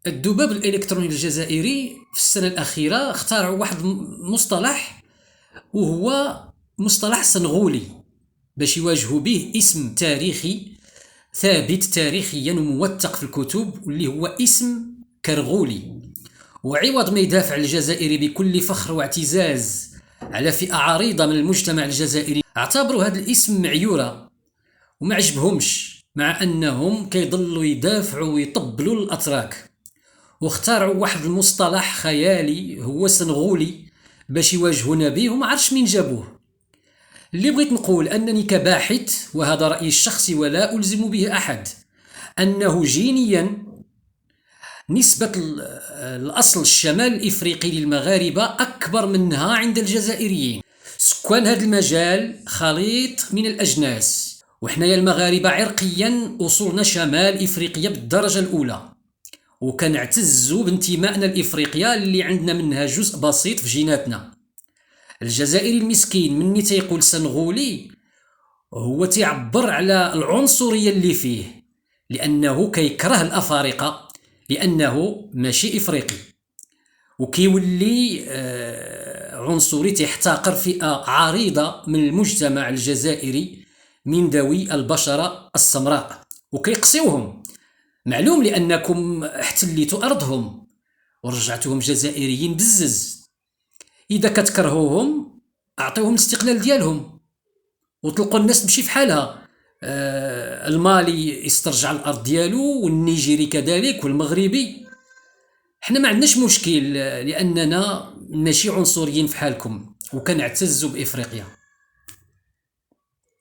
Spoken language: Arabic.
الذباب الإلكتروني الجزائري في السنة الأخيرة اخترعوا واحد المصطلح، وهو مصطلح سنغولي، باش يواجهوا به اسم تاريخي ثابت تاريخيا وموثق في الكتب، واللي هو اسم كرغولي. وعوض ما يدافع الجزائري بكل فخر واعتزاز على فئة عريضة من المجتمع الجزائري، اعتبروا هذا الاسم معيورة وما عجبهمش، مع أنهم كيضلوا يدافعوا ويطبلوا الأتراك، واختاروا واحد المصطلح خيالي هو سنغولي باش يواجهونا به، وما عرفش من جابوه. اللي بغيت نقول أنني كباحث، وهذا رأيي الشخصي ولا ألزم به أحد، أنه جينيا نسبة الأصل الشمال الإفريقي للمغاربة أكبر منها عند الجزائريين. سكان هذا المجال خليط من الأجناس، وحنايا المغاربة عرقيا أصولنا شمال إفريقيا بالدرجة الأولى، وكنعتزوا بانتمائنا لإفريقيا اللي عندنا منها جزء بسيط في جيناتنا. الجزائري المسكين مني تيقول سنغولي هو تيعبر على العنصرية اللي فيه، لأنه كيكره الأفارقة لأنه ماشي إفريقي، وكيولي عنصري تيحتقر فئة عريضة من المجتمع الجزائري من ذوي البشرة السمراء وكيقصيوهم. معلوم لأنكم احتليتوا أرضهم ورجعتوهم جزائريين بزز. إذا كتكرهوهم أعطيوهم الاستقلال ديالهم وطلقوا الناس تمشي في حالها. المالي يسترجع الأرض ديالو، والنيجيري كذلك، والمغربي. احنا ما عندناش مشكل لأننا ماشي عنصريين في حالكم، وكنعتزوا بإفريقيا.